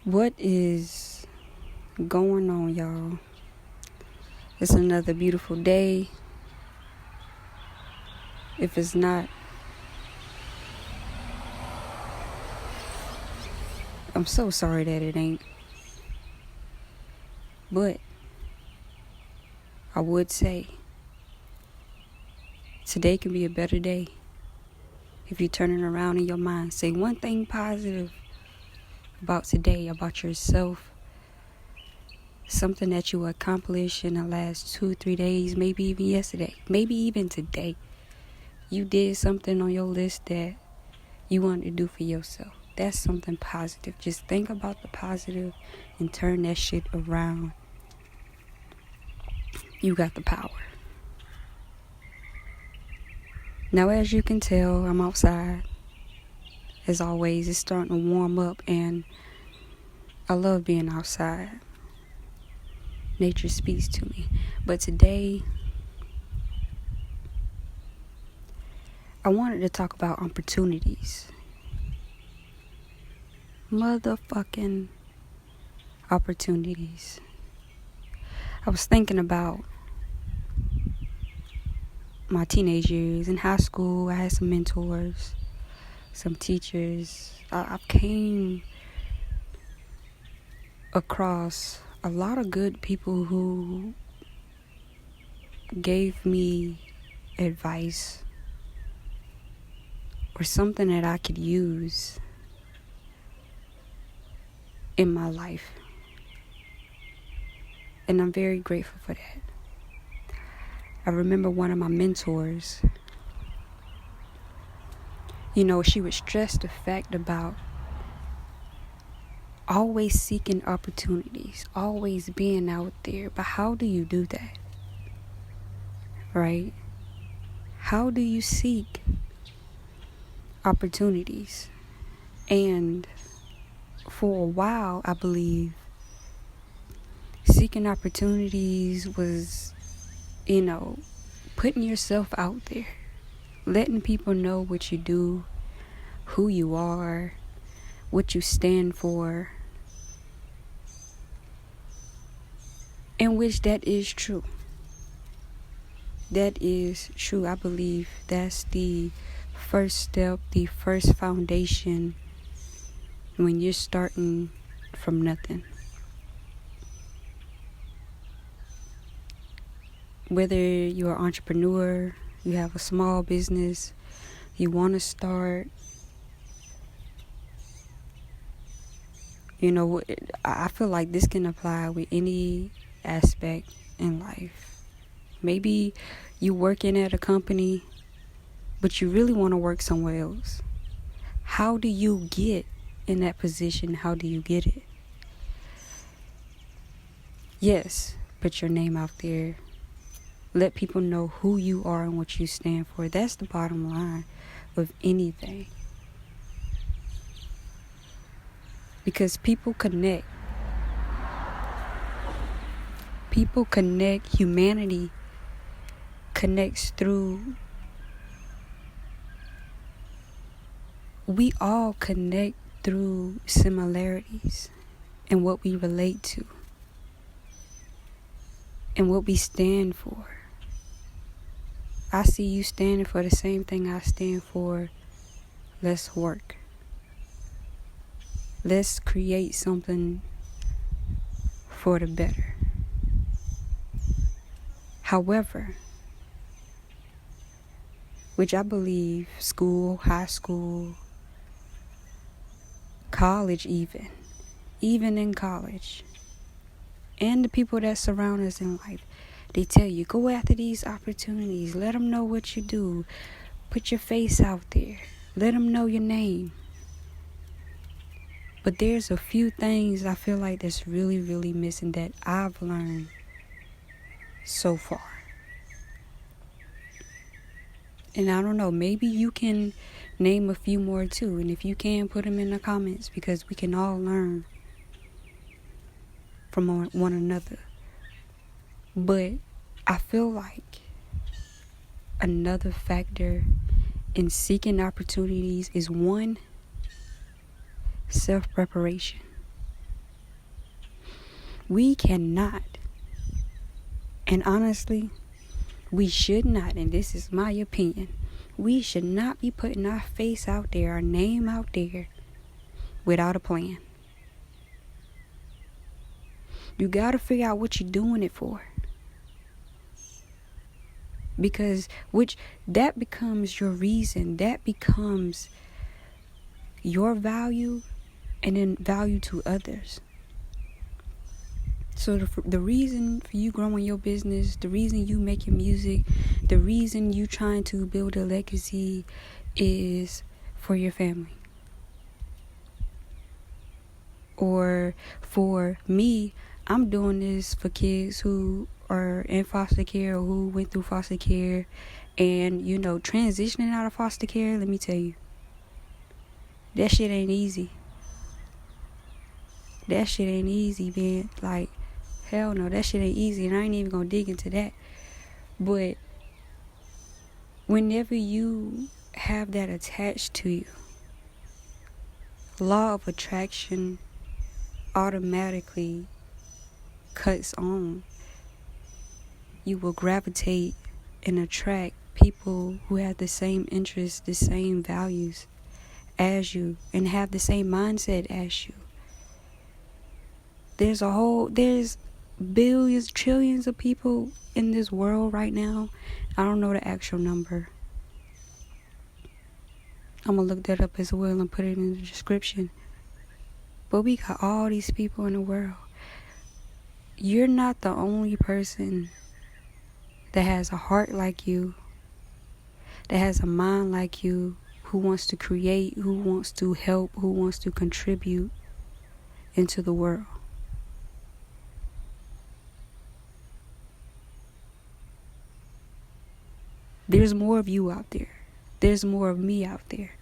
What is going on, y'all? It's another beautiful day. If it's not, I'm so sorry that it ain't. But I would say today can be a better day if you turn it around in your mind. Say one thing positive about today, about yourself. Something that you accomplished in the last 2-3 days, maybe even yesterday, maybe even today. You did something on your list that you wanted to do for yourself. That's something positive. Just think about the positive and turn that shit around. You got the power. Now, as you can tell, I'm outside. As always, it's starting to warm up, and I love being outside. Nature speaks to me. But today, I wanted to talk about opportunities. Motherfucking opportunities. I was thinking about my teenage years in high school. I had some mentors, some teachers. I came across a lot of good people who gave me advice or something that I could use in my life. And I'm very grateful for that. I remember one of my mentors, she would stress the fact about always seeking opportunities, always being out there. But how do you do that? Right? How do you seek opportunities? And for a while, I believe seeking opportunities was, putting yourself out there, letting people know what you do, who you are, what you stand for, in which that is true. That is true. I believe that's the first step, the first foundation when you're starting from nothing. Whether you're an entrepreneur, you have a small business, you want to start, I feel like this can apply with any aspect in life. Maybe you working at a company, but you really want to work somewhere else. How do you get in that position? How do you get it? Yes, put your name out there. Let people know who you are and what you stand for. That's the bottom line of anything. Because people connect. People connect. Humanity connects through. We all connect through similarities and what we relate to and what we stand for. I see you standing for the same thing I stand for. Let's work. Let's create something for the better. However, which I believe school, high school, college even in college, and the people that surround us in life, they tell you, go after these opportunities. Let them know what you do. Put your face out there. Let them know your name. But there's a few things I feel like that's really, really missing that I've learned so far. And I don't know, maybe you can name a few more too. And if you can, put them in the comments, because we can all learn from one another. But I feel like another factor in seeking opportunities is, one, self-preparation. We cannot. And honestly, we should not, and this is my opinion, we should not be putting our face out there, our name out there, without a plan. You gotta figure out what you're doing it for. Because that becomes your reason, that becomes your value, and then value to others. So the reason for you growing your business, the reason you making music, the reason you trying to build a legacy is for your family. Or for me, I'm doing this for kids who are in foster care or who went through foster care. And, transitioning out of foster care, let me tell you, that shit ain't easy. That shit ain't easy, man. Like, hell no, that shit ain't easy. And I ain't even gonna dig into that. But whenever you have that attached to you, law of attraction automatically cuts on. You will gravitate and attract people who have the same interests, the same values as you, and have the same mindset as you. There's billions, trillions of people in this world right now. I don't know the actual number. I'm gonna look that up as well and put it in the description. But we got all these people in the world. You're not the only person that has a heart like you, that has a mind like you, who wants to create, who wants to help, who wants to contribute into the world. There's more of you out there. There's more of me out there.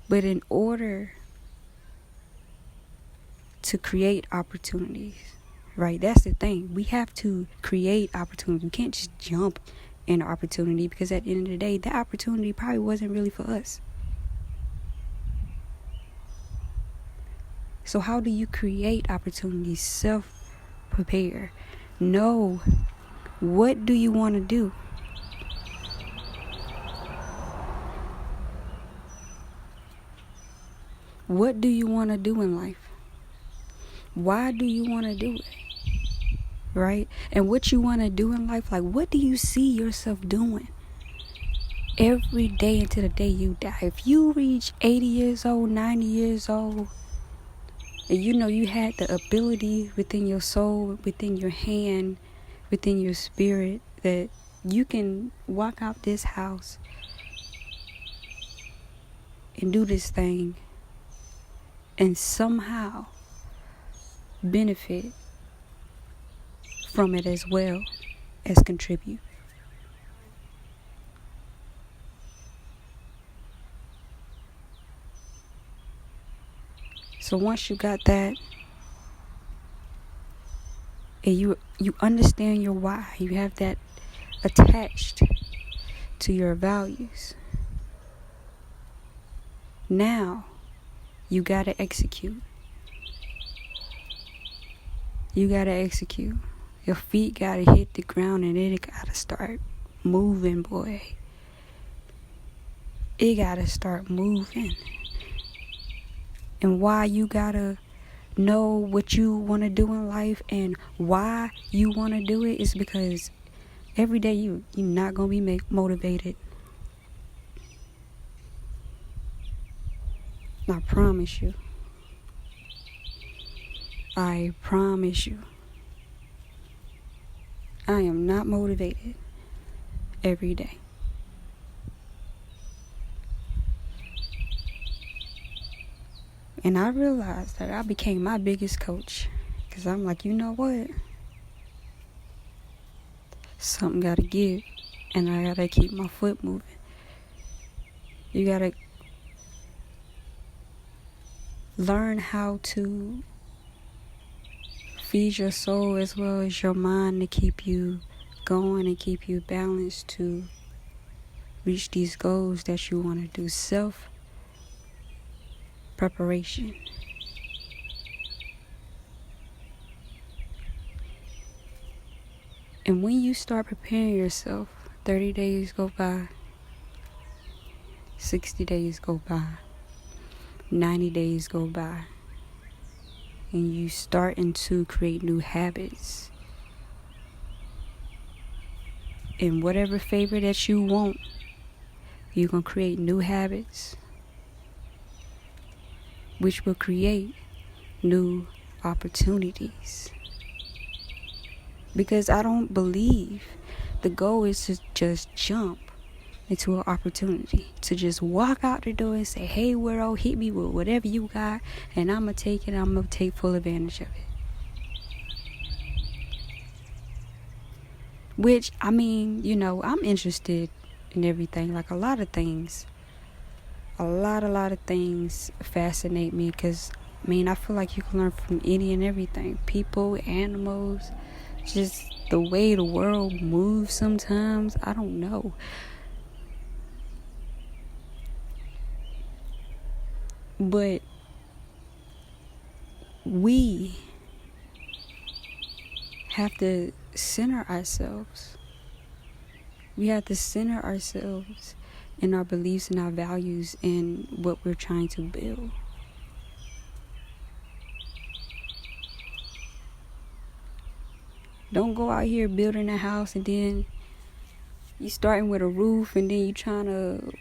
But in order to create opportunities, right? That's the thing. We have to create opportunity. We can't just jump in opportunity, because at the end of the day, that opportunity probably wasn't really for us. So how do you create opportunities? Self-prepare. Know what do you want to do. What do you want to do in life? Why do you want to do it? Right? And what you want to do in life, like, what do you see yourself doing every day until the day you die? If you reach 80 years old, 90 years old, and you had the ability within your soul, within your hand, within your spirit, that you can walk out this house and do this thing and somehow benefit from it as well as contribute. So once you got that, and you understand your why, you have that attached to your values, now you gotta execute. You gotta execute. Your feet gotta hit the ground, and it gotta start moving, boy. It gotta start moving. And why you gotta know what you want to do in life and why you want to do it is because every day you're not gonna be motivated. I promise you. I promise you. I am not motivated every day. And I realized that I became my biggest coach. Because I'm like, you know what? Something gotta give. And I gotta keep my foot moving. You gotta learn how to feed your soul as well as your mind to keep you going and keep you balanced to reach these goals that you want to do. Self preparation. And when you start preparing yourself, 30 days go by, 60 days go by, 90 days go by, and you starting to create new habits in whatever favor that you want. You're going to create new habits, which will create new opportunities. Because I don't believe the goal is to just jump into an opportunity, to just walk out the door and say, hey world, hit me with whatever you got, and I'm going to take it, I'm going to take full advantage of it. Which, I mean, you know, I'm interested in everything. Like a lot of things fascinate me, because I mean, I feel like you can learn from any and everything. People, animals, just the way the world moves sometimes. I don't know. But we have to center ourselves. We have to center ourselves in our beliefs and our values and what we're trying to build. Don't go out here building a house and then you starting with a roof and then you trying to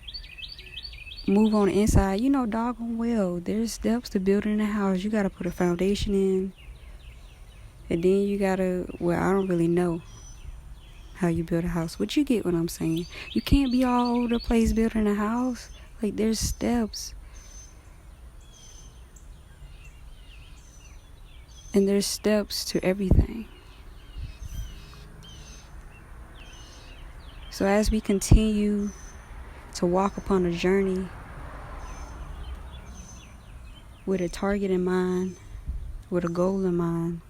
move on the inside. You know doggone well there's steps to building a house. You got to put a foundation in, and then you got to, well, I don't really know how you build a house, but you get what I'm saying. You can't be all over the place building a house. Like, there's steps. And there's steps to everything. So as we continue to walk upon a journey with a target in mind, with a goal in mind,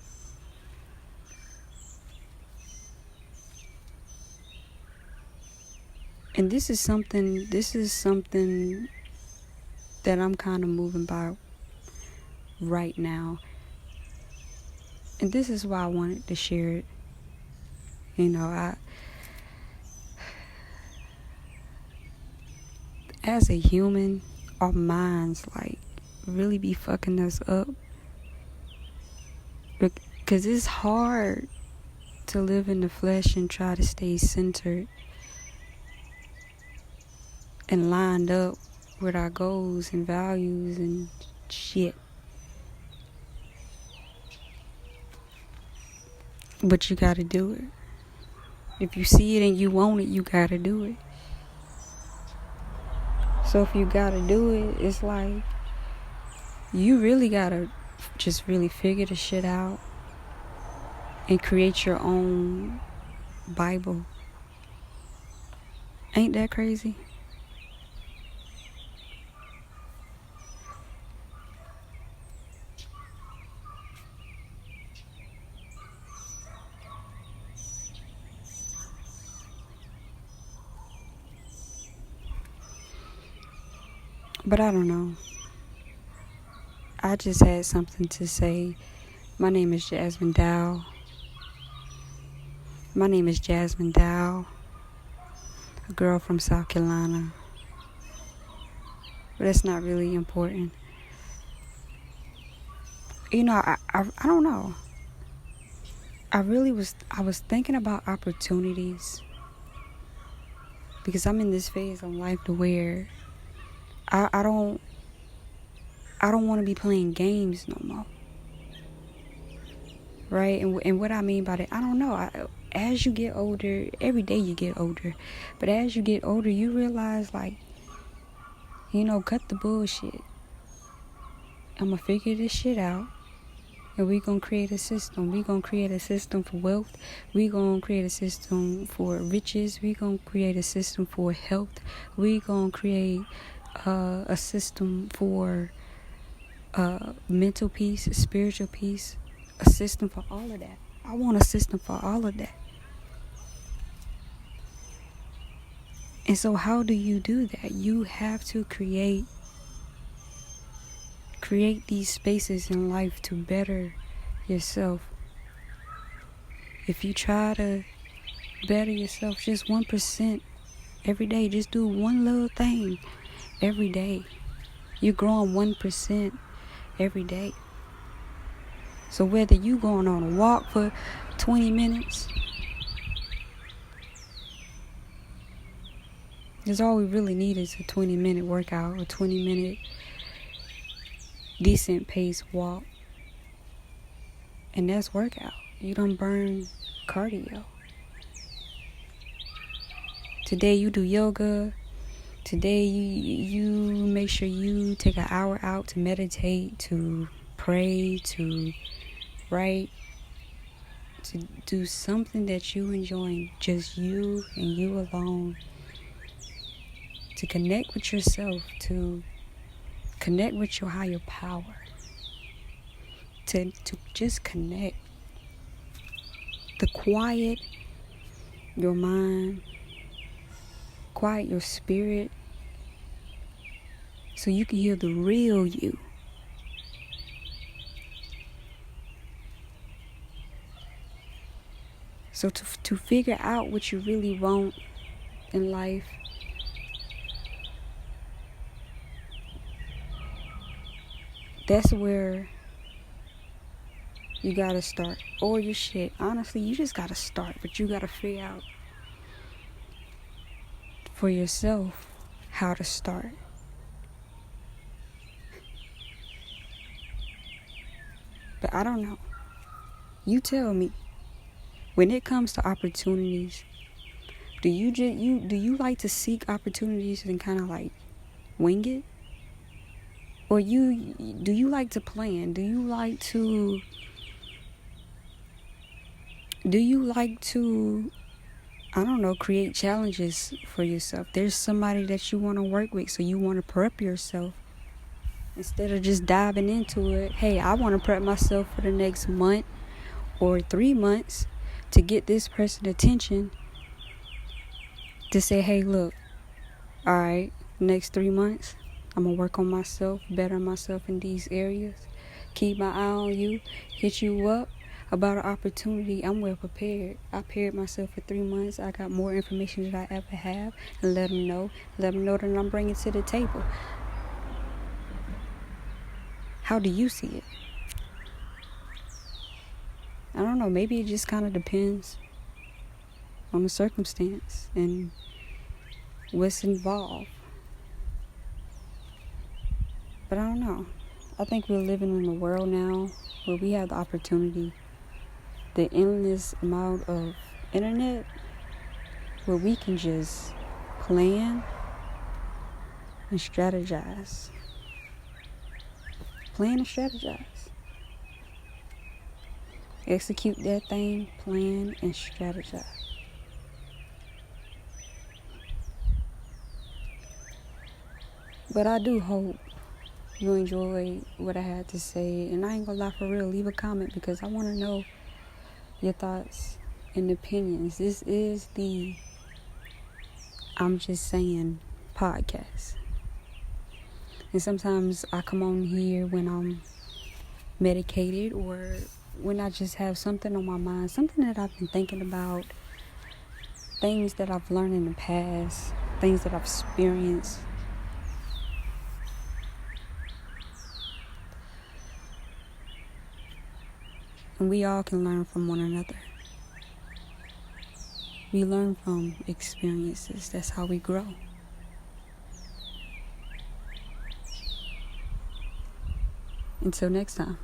and this is something that I'm kind of moving by right now. And this is why I wanted to share it. You know, as a human, our minds like really be fucking us up, because it's hard to live in the flesh and try to stay centered and lined up with our goals and values and shit. But you gotta do it. If you see it and you want it, you gotta do it. So if you gotta do it, it's like you really gotta just really figure the shit out and create your own Bible. Ain't that crazy? But I don't know. I just had something to say. My name is Jasmine Dow. A girl from South Carolina. But that's not really important. You know, I don't know. I was thinking about opportunities, because I'm in this phase of life to where I don't want to be playing games no more. Right? And what I mean by that, I don't know. As you get older, every day you get older. But as you get older, you realize, like, you know, cut the bullshit. I'm going to figure this shit out. And we're going to create a system. We're going to create a system for wealth. We're going to create a system for riches. We're going to create a system for health. We're going to create a system for mental peace, spiritual peace, a system for all of that. I want a system for all of that. And so how do you do that? You have to create these spaces in life to better yourself. If you try to better yourself just 1% every day. Just do one little thing every day. You're growing 1% every day. So whether you going on a walk for 20 minutes, because all we really need is a 20-minute workout, or 20-minute decent pace walk. And that's workout. You don't burn cardio. Today you do yoga. Today you make sure you take an hour out to meditate, to pray, to write, to do something that you enjoy, just you and you alone, to connect with yourself, to connect with your higher power, to just connect, to quiet your mind, quiet your spirit, so you can hear the real you. So to figure out what you really want in life, that's where you gotta start. Or your shit. Honestly, you just gotta start, but you gotta figure out for yourself how to start. But I don't know. You tell me. When it comes to opportunities, do you like to seek opportunities and kind of like wing it? Or do you like to plan? Do you like to I don't know, create challenges for yourself? There's somebody that you want to work with, so you want to prep yourself. Instead of just diving into it, hey, I want to prep myself for the next month or 3 months to get this person attention, to say, hey, look, all right, next 3 months, I'm going to work on myself, better myself in these areas, keep my eye on you, hit you up about an opportunity. I'm well prepared. I prepared myself for 3 months. I got more information than I ever have, and let them know that I'm bringing to the table. How do you see it? I don't know, maybe it just kind of depends on the circumstance and what's involved. But I don't know. I think we're living in a world now where we have the opportunity, the endless amount of internet, where we can just plan and strategize. Plan and strategize. Execute that thing, plan and strategize. But I do hope you enjoyed what I had to say. And I ain't gonna lie, for real, leave a comment, because I want to know your thoughts and opinions. This is the I'm Just Saying podcast. And sometimes I come on here when I'm medicated, or when I just have something on my mind, something that I've been thinking about, things that I've learned in the past, things that I've experienced. And we all can learn from one another. We learn from experiences. That's how we grow. Until next time.